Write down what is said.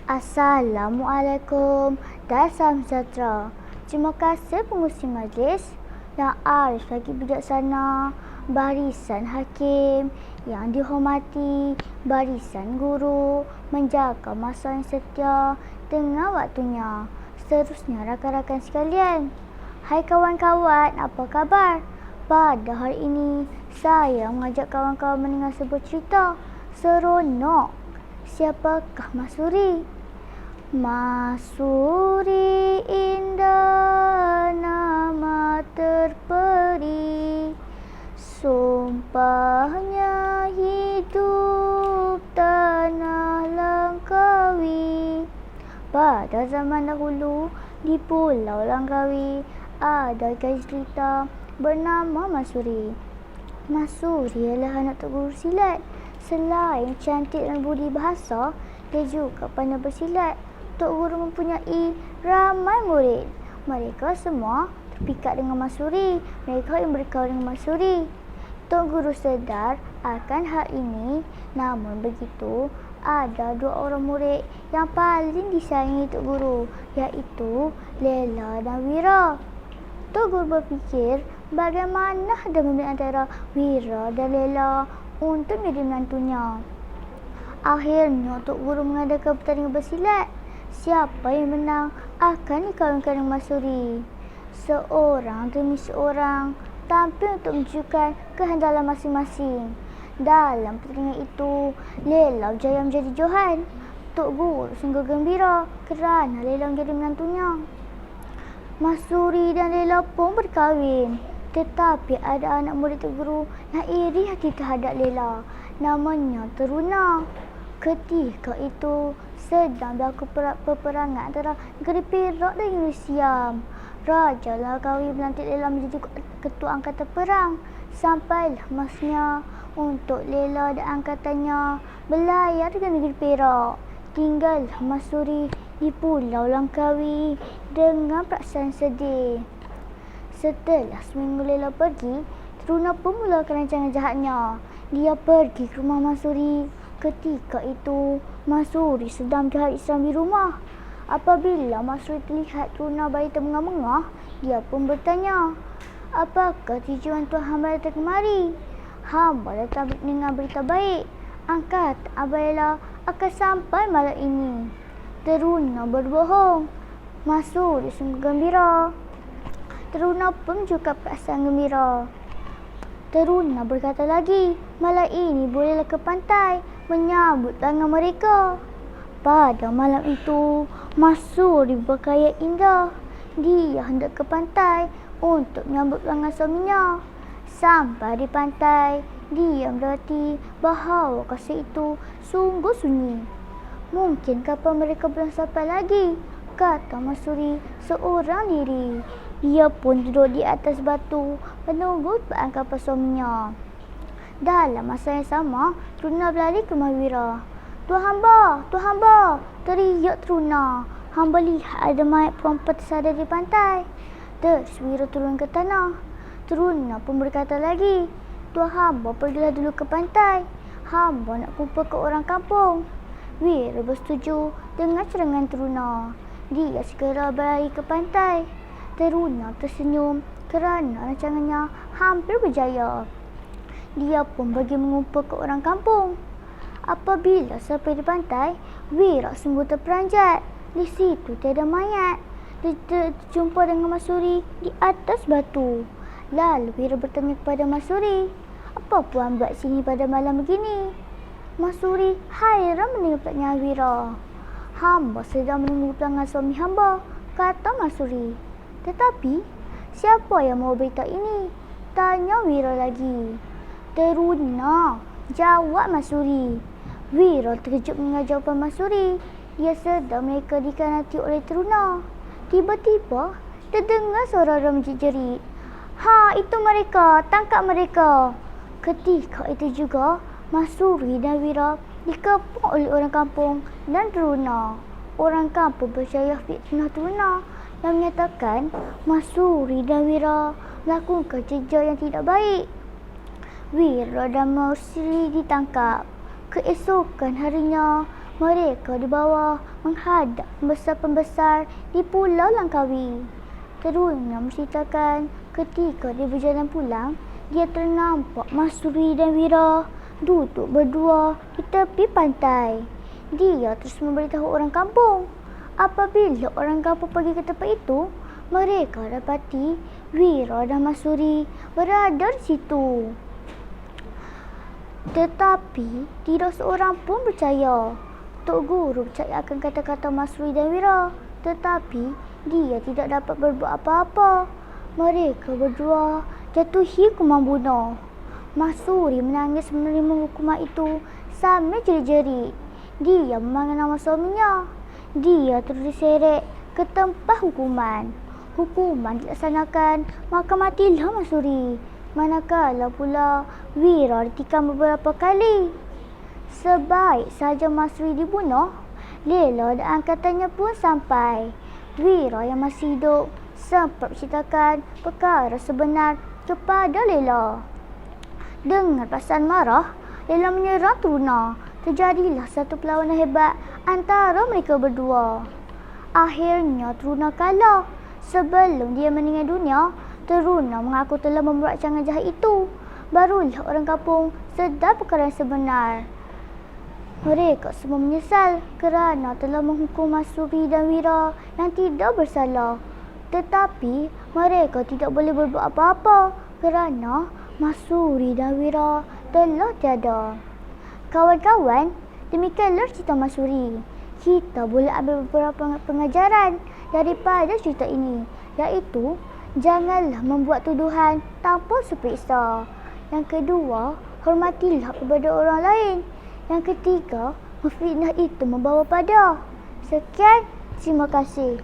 Assalamualaikum dan salam sejahtera. Terima kasih pengurusi majlis yang arif lagi bijaksana, barisan hakim yang dihormati, barisan guru menjaga masa yang setia dengan waktunya. Seterusnya rakan-rakan sekalian. Hai kawan-kawan, apa khabar? Pada hari ini, saya mengajak kawan-kawan mendengar sebuah cerita seronok. Siapakah Masuri? Masuri indah nama terperi, sumpahnya hidup tanah Langkawi. Pada zaman dahulu di Pulau Langkawi ada gadis cerita bernama Masuri. Masuri adalah anak Tok Guru silat. Selain cantik dan budi bahasa, dia juga pandai bersilat. Tok Guru mempunyai ramai murid. Mereka semua terpikat dengan Masuri. Mereka yang berkawan dengan Masuri. Tok Guru sedar akan hal ini. Namun begitu, ada dua orang murid yang paling disayangi Tok Guru, iaitu Lela dan Wira. Tok Guru berfikir bagaimana dia memilih antara Wira dan Lela untuk menjadi menantunya. Akhirnya Tok Guru mengadakan pertandingan bersilat. Siapa yang menang akan dikawinkan dengan Masuri. Seorang demi seorang tampil untuk menunjukkan kehandalan masing-masing. Dalam pertandingan itu, Lela berjaya menjadi johan. Tok Guru sungguh gembira kerana Lela menjadi menantunya. Masuri dan Lela pun berkahwin. Tetapi ada anak murid Tok Guru yang iri hati terhadap Lela. Namanya Teruna. Ketika itu sedang berlaku peperangan antara negeri Perak dan negeri Siam. Raja Langkawi melantik Lela menjadi ketua angkatan perang. Sampailah masanya untuk Lela dan angkatannya berlayar ke negeri Perak. Tinggallah Masuri di Pulau Langkawi dengan perasaan sedih. Setelah seminggu Lela pergi, Teruna pun mulakan rancangan jahatnya. Dia pergi ke rumah Masuri. Ketika itu, Masuri sedang mencari Islam di rumah. Apabila Masuri terlihat Teruna balita mengah-mengah, dia pun bertanya, "Apakah tujuan Tuan hamba datang kemari?" "Hamba datang dengan berita baik. Angkatan Abang Lela akan sampai malam ini." Teruna berbohong. Masuri sungguh gembira. Teruna pun juga perasaan gembira. Teruna berkata lagi, "Malam ini bolehlah ke pantai menyambut tangan mereka." Pada malam itu, Masuri berpakaian indah. Dia hendak ke pantai untuk menyambut tangan suaminya. Sampai di pantai, dia mendapati bahawa kasih itu sungguh sunyi. "Mungkin kapal mereka belum sampai lagi," kata Masuri seorang diri. Dia pun duduk di atas batu menunggu tibaan kapal suaminya. Dalam masa yang sama, Teruna berlari ke rumah Wira. Tuan hamba!" teriak Teruna. "Hamba lihat ada mayat perempuan tersadar di pantai." Terus Wira turun ke tanah. Teruna pun berkata lagi, "Tuan hamba pergilah dulu ke pantai. Hamba nak kumpul ke orang kampung." Wira bersetuju dengan serangan Teruna. Dia segera berlari ke pantai. Teruna tersenyum kerana rancangannya hampir berjaya. Dia pun pergi mengumpul ke orang kampung. Apabila sampai di pantai, Wira sungguh terperanjat. Di situ tiada mayat. Dia terjumpa dengan Masuri di atas batu. Lalu Wira bertanya kepada Masuri, "Apa puan buat sini pada malam begini?" Masuri hairan mendengar pertanyaan Wira. "Hamba sedang menunggu tangan suami hamba," kata Masuri. "Tetapi, siapa yang mau berita ini?" tanya Wira lagi. "Teruna," jawab Masuri. Wira terkejut mendengar jawapan Masuri. Dia sedang mereka dikhianati oleh Teruna. Tiba-tiba, terdengar suara orang menjerit-jerit. "Ha, itu mereka! Tangkap mereka!" Ketika itu juga, Masuri dan Wira dikepung oleh orang kampung dan Teruna. Orang kampung percaya fitnah Teruna yang menyatakan Masuri dan Wira melakukan kerja yang tidak baik. Wira dan Masuri ditangkap. Keesokan harinya, Mereka dibawa menghadap pembesar-pembesar di Pulau Langkawi. Teruna menceritakan ketika dia berjalan pulang, dia ternampak Masuri dan Wira duduk berdua di tepi pantai. Dia terus memberitahu orang kampung. Apabila orang kampung pergi ke tempat itu, mereka dapati Wira dan Masuri berada di situ. Tetapi tidak seorang pun percaya. Tok Guru percaya akan kata-kata Masuri dan Wira, tetapi dia tidak dapat berbuat apa-apa. Mereka berdua jatuhi hukuman bunuh. Masuri menangis menerima hukuman itu sambil jerit-jerit. Dia memanggil nama suaminya. Dia terus diseret ke tempat hukuman. Hukuman dilaksanakan, maka matilah Masuri. Manakala pula Wira ditikam beberapa kali. Sebaik saja Masuri dibunuh, Lela dan angkatannya pun sampai. Wira yang masih hidup sempat menceritakan perkara sebenar kepada Lela. Dengan perasaan marah, Lela menyerang Truna. Terjadilah satu perlawanan hebat antara mereka berdua. Akhirnya Truna kalah. Sebelum dia meninggal dunia, Truna mengaku telah membuat rancangan jahat itu. Barulah orang kampung sedar perkara yang sebenar. Mereka semua menyesal kerana telah menghukum Masuri dan Wira yang tidak bersalah. Tetapi mereka tidak boleh berbuat apa-apa kerana Masuri dan Wira telah tiada. Kawan-kawan, demikianlah cerita Masuri. Kita boleh ambil beberapa pengajaran daripada cerita ini, iaitu janganlah membuat tuduhan tanpa seperiksa. Yang kedua, hormatilah kepada orang lain. Yang ketiga, memfitnah itu membawa pada. Sekian, terima kasih.